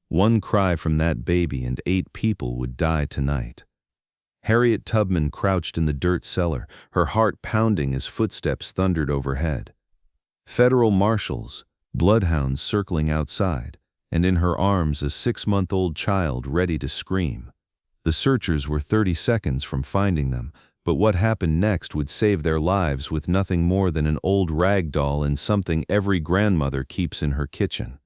One cry from that baby and 8 people would die tonight. Harriet Tubman crouched in the dirt cellar, her heart pounding as footsteps thundered overhead. Federal marshals, bloodhounds circling outside, and in her arms a 6-month-old child ready to scream. The searchers were 30 seconds from finding them, but what happened next would save their lives with nothing more than an old rag doll and something every grandmother keeps in her kitchen.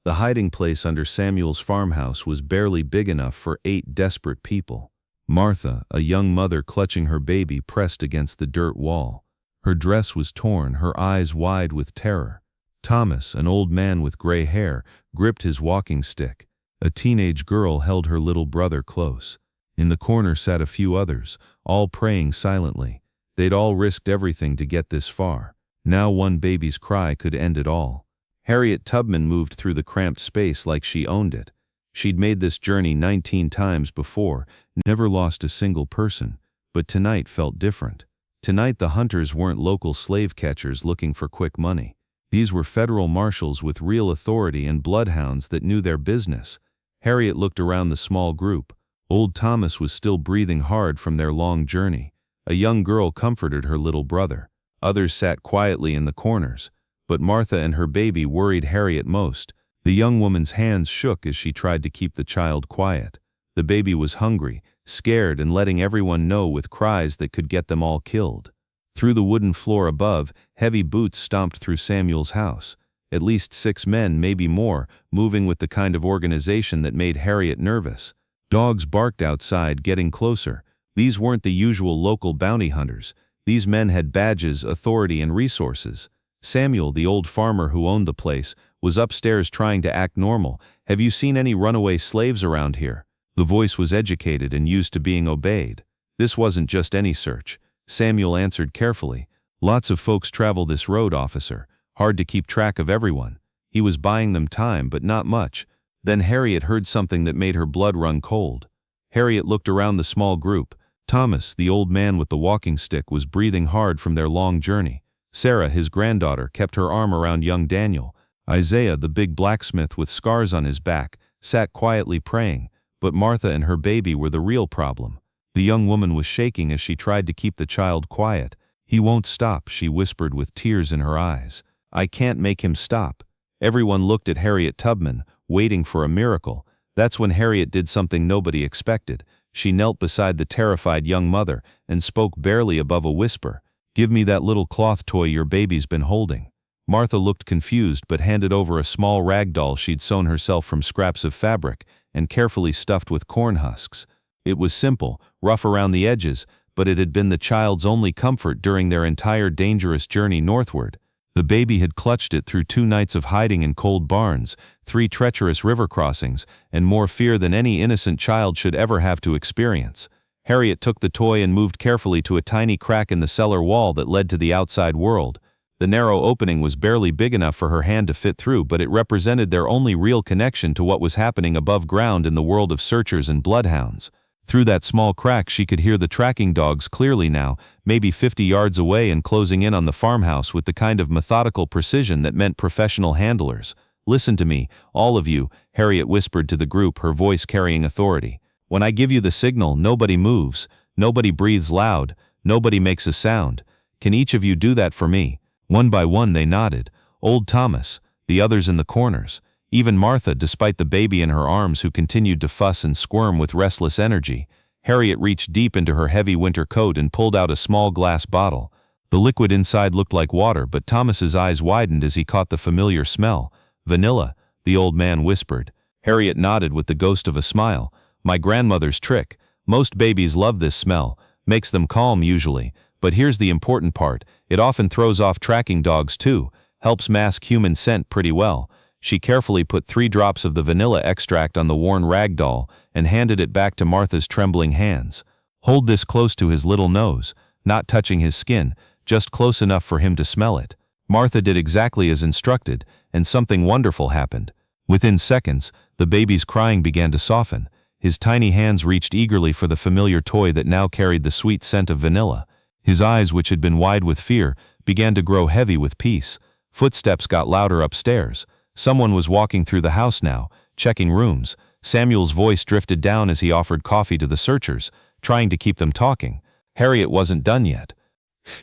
The hiding place under Samuel's farmhouse was barely big enough for 8 desperate people. Martha, a young mother clutching her baby, pressed against the dirt wall. Her dress was torn, her eyes wide with terror. Thomas, an old man with gray hair, gripped his walking stick. A teenage girl held her little brother close. In the corner sat a few others, all praying silently. They'd all risked everything to get this far. Now one baby's cry could end it all. Harriet Tubman moved through the cramped space like she owned it. She'd made this journey 19 times before, never lost a single person, but tonight felt different. Tonight the hunters weren't local slave catchers looking for quick money. These were federal marshals with real authority and bloodhounds that knew their business. Harriet looked around the small group. Old Thomas was still breathing hard from their long journey. A young girl comforted her little brother. Others sat quietly in the corners. But Martha and her baby worried Harriet most. The young woman's hands shook as she tried to keep the child quiet. The baby was hungry, scared, and letting everyone know with cries that could get them all killed. Through the wooden floor above, heavy boots stomped through Samuel's house. At least 6 men, maybe more, moving with the kind of organization that made Harriet nervous. Dogs barked outside, getting closer. These weren't the usual local bounty hunters. These men had badges, authority, and resources. Samuel, the old farmer who owned the place, was upstairs trying to act normal. "Have you seen any runaway slaves around here?" The voice was educated and used to being obeyed. This wasn't just any search. Samuel answered carefully. "Lots of folks travel this road, officer. Hard to keep track of everyone." He was buying them time, but not much. Then Harriet heard something that made her blood run cold. Harriet looked around the small group. Thomas, the old man with the walking stick, was breathing hard from their long journey. Sarah, his granddaughter, kept her arm around young Daniel. Isaiah, the big blacksmith with scars on his back, sat quietly praying. But Martha and her baby were the real problem. The young woman was shaking as she tried to keep the child quiet. "He won't stop," she whispered with tears in her eyes. "I can't make him stop." Everyone looked at Harriet Tubman, waiting for a miracle. That's when Harriet did something nobody expected. She knelt beside the terrified young mother and spoke barely above a whisper. "Give me that little cloth toy your baby's been holding." Martha looked confused but handed over a small rag doll she'd sewn herself from scraps of fabric and carefully stuffed with corn husks. It was simple, rough around the edges, but it had been the child's only comfort during their entire dangerous journey northward. The baby had clutched it through 2 nights of hiding in cold barns, 3 treacherous river crossings, and more fear than any innocent child should ever have to experience. Harriet took the toy and moved carefully to a tiny crack in the cellar wall that led to the outside world. The narrow opening was barely big enough for her hand to fit through, but it represented their only real connection to what was happening above ground in the world of searchers and bloodhounds. Through that small crack she could hear the tracking dogs clearly now, maybe 50 yards away and closing in on the farmhouse with the kind of methodical precision that meant professional handlers. "Listen to me, all of you," Harriet whispered to the group, her voice carrying authority. "When I give you the signal, nobody moves, nobody breathes loud, nobody makes a sound. Can each of you do that for me?" One by one they nodded. Old Thomas, the others in the corners, even Martha, despite the baby in her arms who continued to fuss and squirm with restless energy. Harriet reached deep into her heavy winter coat and pulled out a small glass bottle. The liquid inside looked like water, but Thomas's eyes widened as he caught the familiar smell. "Vanilla," the old man whispered. Harriet nodded with the ghost of a smile. "My grandmother's trick. Most babies love this smell. Makes them calm usually. But here's the important part. It often throws off tracking dogs too. Helps mask human scent pretty well." She carefully put 3 drops of the vanilla extract on the worn rag doll and handed it back to Martha's trembling hands. "Hold this close to his little nose, not touching his skin, just close enough for him to smell it." Martha did exactly as instructed, and something wonderful happened. Within seconds, the baby's crying began to soften. His tiny hands reached eagerly for the familiar toy that now carried the sweet scent of vanilla. His eyes, which had been wide with fear, began to grow heavy with peace. Footsteps got louder upstairs. Someone was walking through the house now, checking rooms. Samuel's voice drifted down as he offered coffee to the searchers, trying to keep them talking. Harriet wasn't done yet.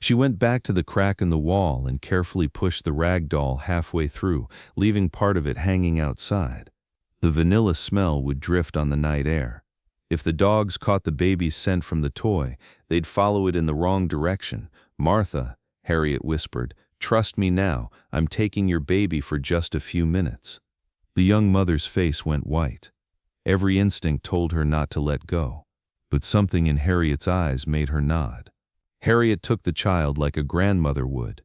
She went back to the crack in the wall and carefully pushed the rag doll halfway through, leaving part of it hanging outside. The vanilla smell would drift on the night air. If the dogs caught the baby's scent from the toy, they'd follow it in the wrong direction. "Martha," Harriet whispered, "trust me now, I'm taking your baby for just a few minutes." The young mother's face went white. Every instinct told her not to let go, but something in Harriet's eyes made her nod. Harriet took the child like a grandmother would.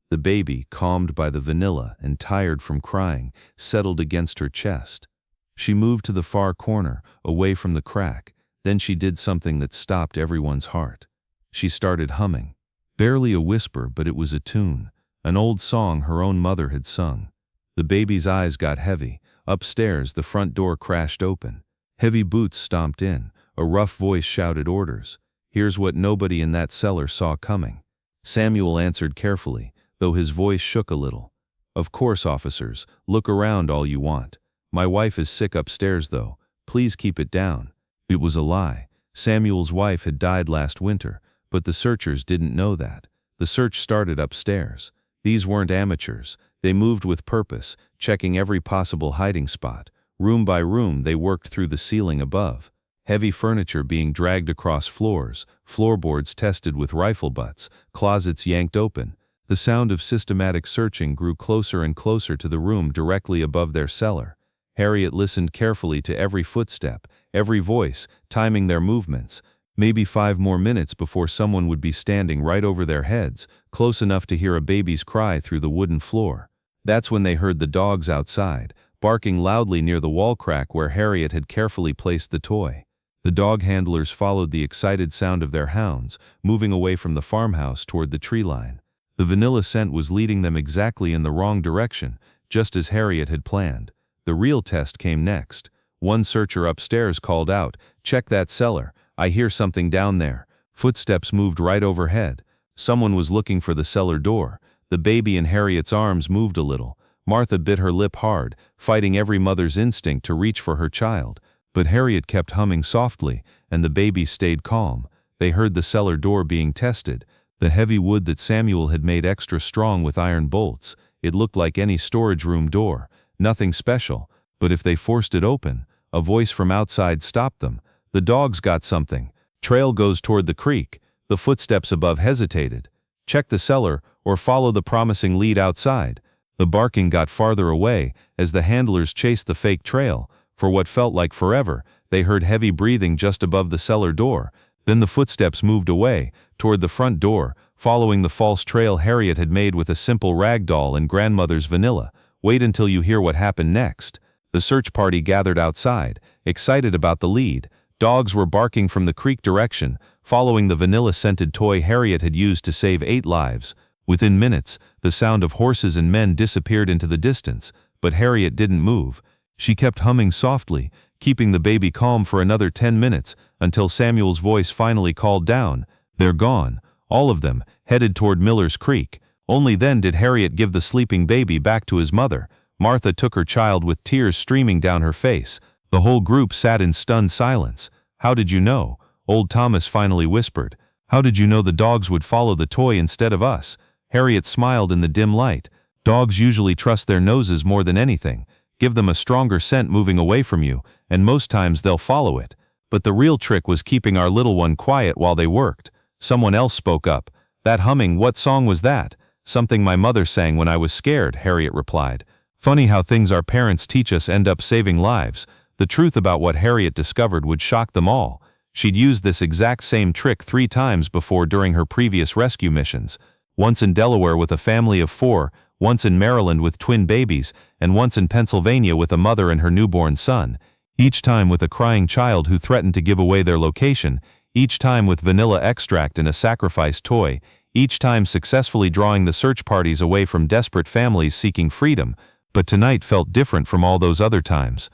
The baby, calmed by the vanilla and tired from crying, settled against her chest. She moved to the far corner, away from the crack. Then she did something that stopped everyone's heart. She started humming. Barely a whisper, but it was a tune, an old song her own mother had sung. The baby's eyes got heavy. Upstairs, the front door crashed open. Heavy boots stomped in. A rough voice shouted orders. Here's what nobody in that cellar saw coming. Samuel answered carefully, though his voice shook a little. "Of course, officers, look around all you want. My wife is sick upstairs though. Please keep it down." It was a lie. Samuel's wife had died last winter, but the searchers didn't know that. The search started upstairs. These weren't amateurs. They moved with purpose, checking every possible hiding spot. Room by room, they worked through the ceiling above. Heavy furniture being dragged across floors, floorboards tested with rifle butts, closets yanked open. The sound of systematic searching grew closer and closer to the room directly above their cellar. Harriet listened carefully to every footstep, every voice, timing their movements. Maybe 5 more minutes before someone would be standing right over their heads, close enough to hear a baby's cry through the wooden floor. That's when they heard the dogs outside, barking loudly near the wall crack where Harriet had carefully placed the toy. The dog handlers followed the excited sound of their hounds, moving away from the farmhouse toward the tree line. The vanilla scent was leading them exactly in the wrong direction, just as Harriet had planned. The real test came next. One searcher upstairs called out, "Check that cellar. I hear something down there." Footsteps moved right overhead. Someone was looking for the cellar door. The baby in Harriet's arms moved a little. Martha bit her lip hard, fighting every mother's instinct to reach for her child. But Harriet kept humming softly, and the baby stayed calm. They heard the cellar door being tested, the heavy wood that Samuel had made extra strong with iron bolts. It looked like any storage room door, nothing special, but if they forced it open, a voice from outside stopped them. "The dogs got something. Trail goes toward the creek." The footsteps above hesitated. "Check the cellar, or follow the promising lead outside." The barking got farther away as the handlers chased the fake trail. For what felt like forever, they heard heavy breathing just above the cellar door. Then the footsteps moved away, toward the front door, following the false trail Harriet had made with a simple rag doll and grandmother's vanilla. Wait until you hear what happened next. The search party gathered outside, excited about the lead. Dogs were barking from the creek direction, following the vanilla-scented toy Harriet had used to save 8 lives. Within minutes, the sound of horses and men disappeared into the distance, but Harriet didn't move. She kept humming softly, keeping the baby calm for another 10 minutes, until Samuel's voice finally called down. "They're gone, all of them, headed toward Miller's Creek." Only then did Harriet give the sleeping baby back to his mother. Martha took her child with tears streaming down her face. The whole group sat in stunned silence. "How did you know?" Old Thomas finally whispered. "How did you know the dogs would follow the toy instead of us?" Harriet smiled in the dim light. "Dogs usually trust their noses more than anything. Give them a stronger scent moving away from you, and most times they'll follow it. But the real trick was keeping our little one quiet while they worked." Someone else spoke up. "That humming, what song was that?" "Something my mother sang when I was scared," Harriet replied. Funny how things our parents teach us end up saving lives. The truth about what Harriet discovered would shock them all. She'd used this exact same trick 3 times before during her previous rescue missions. Once in Delaware with a family of 4, once in Maryland with twin babies, and once in Pennsylvania with a mother and her newborn son. Each time with a crying child who threatened to give away their location, each time with vanilla extract and a sacrifice toy, each time successfully drawing the search parties away from desperate families seeking freedom. But tonight felt different from all those other times.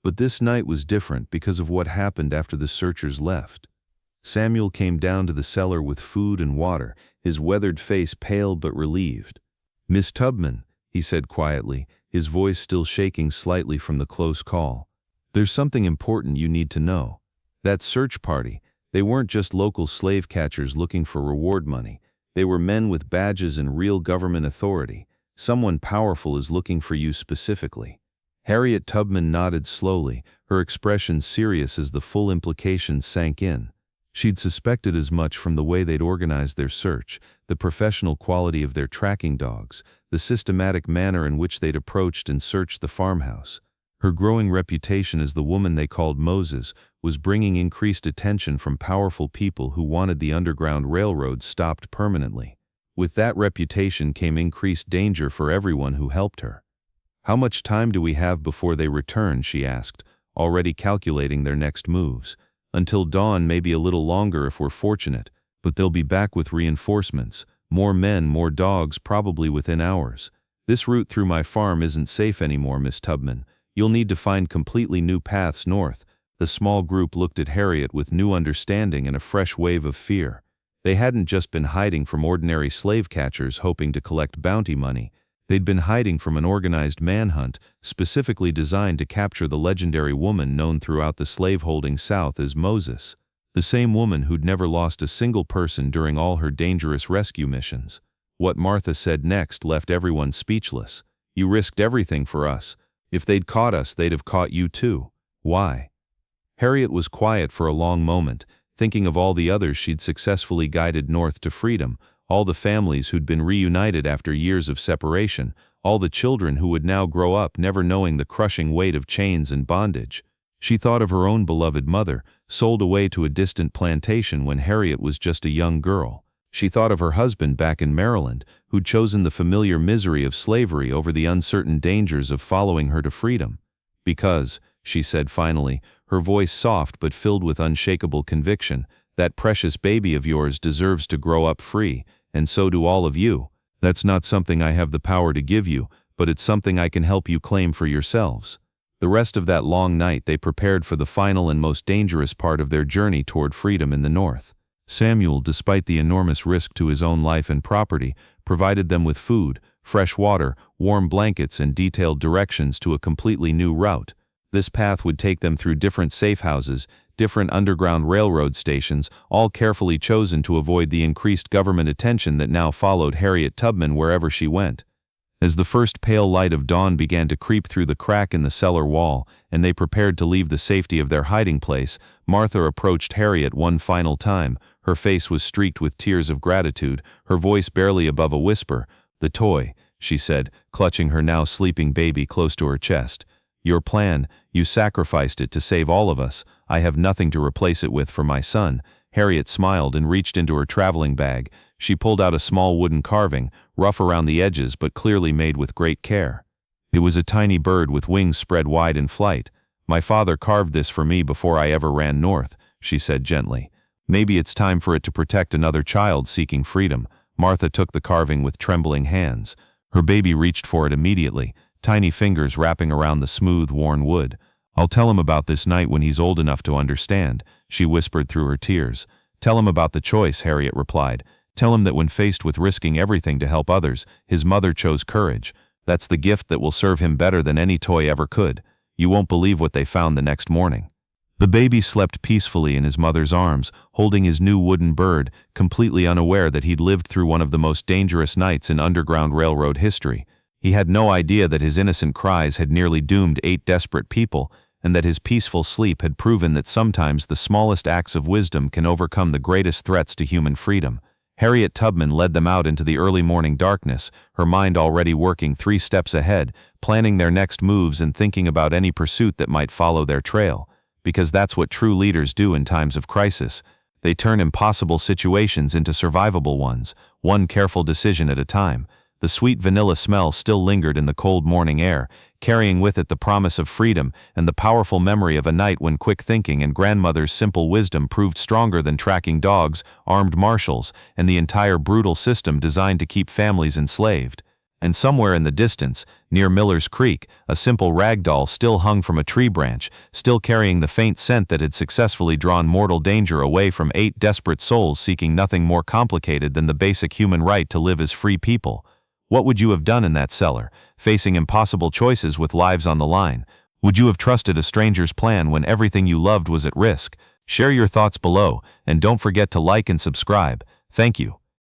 But this night was different because of what happened after the searchers left. Samuel came down to the cellar with food and water, his weathered face pale but relieved. "Miss Tubman," he said quietly, his voice still shaking slightly from the close call. "There's something important you need to know. That search party, they weren't just local slave catchers looking for reward money. They were men with badges and real government authority. Someone powerful is looking for you specifically." Harriet Tubman nodded slowly, her expression serious as the full implications sank in. She'd suspected as much from the way they'd organized their search, the professional quality of their tracking dogs, the systematic manner in which they'd approached and searched the farmhouse. Her growing reputation as the woman they called Moses was bringing increased attention from powerful people who wanted the Underground Railroad stopped permanently. With that reputation came increased danger for everyone who helped her. "How much time do we have before they return?" she asked, already calculating their next moves. "Until dawn, maybe a little longer if we're fortunate, but they'll be back with reinforcements, more men, more dogs, probably within hours. This route through my farm isn't safe anymore, Miss Tubman. You'll need to find completely new paths north." The small group looked at Harriet with new understanding and a fresh wave of fear. They hadn't just been hiding from ordinary slave catchers hoping to collect bounty money. They'd been hiding from an organized manhunt specifically designed to capture the legendary woman known throughout the slaveholding South as Moses, the same woman who'd never lost a single person during all her dangerous rescue missions. What Martha said next left everyone speechless. "You risked everything for us. If they'd caught us, they'd have caught you too. Why?" Harriet was quiet for a long moment, thinking of all the others she'd successfully guided north to freedom, all the families who'd been reunited after years of separation, all the children who would now grow up never knowing the crushing weight of chains and bondage. She thought of her own beloved mother, sold away to a distant plantation when Harriet was just a young girl. She thought of her husband back in Maryland, who'd chosen the familiar misery of slavery over the uncertain dangers of following her to freedom. "Because," she said finally, her voice soft but filled with unshakable conviction, "that precious baby of yours deserves to grow up free, and so do all of you. That's not something I have the power to give you, but it's something I can help you claim for yourselves." The rest of that long night they prepared for the final and most dangerous part of their journey toward freedom in the North. Samuel, despite the enormous risk to his own life and property, provided them with food, fresh water, warm blankets, and detailed directions to a completely new route. This path would take them through different safe houses, different Underground Railroad stations, all carefully chosen to avoid the increased government attention that now followed Harriet Tubman wherever she went. As the first pale light of dawn began to creep through the crack in the cellar wall, and they prepared to leave the safety of their hiding place, Martha approached Harriet one final time. Her face was streaked with tears of gratitude, her voice barely above a whisper. "The toy," she said, clutching her now sleeping baby close to her chest. "Your plan, you sacrificed it to save all of us. I have nothing to replace it with for my son." Harriet smiled and reached into her traveling bag. She pulled out a small wooden carving, rough around the edges but clearly made with great care. It was a tiny bird with wings spread wide in flight. "My father carved this for me before I ever ran north," she said gently. "Maybe it's time for it to protect another child seeking freedom." Martha took the carving with trembling hands. Her baby reached for it immediately, tiny fingers wrapping around the smooth, worn wood. "I'll tell him about this night when he's old enough to understand," she whispered through her tears. "Tell him about the choice," Harriet replied. "Tell him that when faced with risking everything to help others, his mother chose courage. That's the gift that will serve him better than any toy ever could. You won't believe what they found the next morning." The baby slept peacefully in his mother's arms, holding his new wooden bird, completely unaware that he'd lived through one of the most dangerous nights in Underground Railroad history. He had no idea that his innocent cries had nearly doomed 8 desperate people, and that his peaceful sleep had proven that sometimes the smallest acts of wisdom can overcome the greatest threats to human freedom. Harriet Tubman led them out into the early morning darkness, her mind already working 3 steps ahead, planning their next moves and thinking about any pursuit that might follow their trail. Because that's what true leaders do in times of crisis. They turn impossible situations into survivable ones, one careful decision at a time. The sweet vanilla smell still lingered in the cold morning air, carrying with it the promise of freedom and the powerful memory of a night when quick thinking and grandmother's simple wisdom proved stronger than tracking dogs, armed marshals, and the entire brutal system designed to keep families enslaved. And somewhere in the distance, near Miller's Creek, a simple rag doll still hung from a tree branch, still carrying the faint scent that had successfully drawn mortal danger away from 8 desperate souls seeking nothing more complicated than the basic human right to live as free people. What would you have done in that cellar, facing impossible choices with lives on the line? Would you have trusted a stranger's plan when everything you loved was at risk? Share your thoughts below, and don't forget to like and subscribe. Thank you.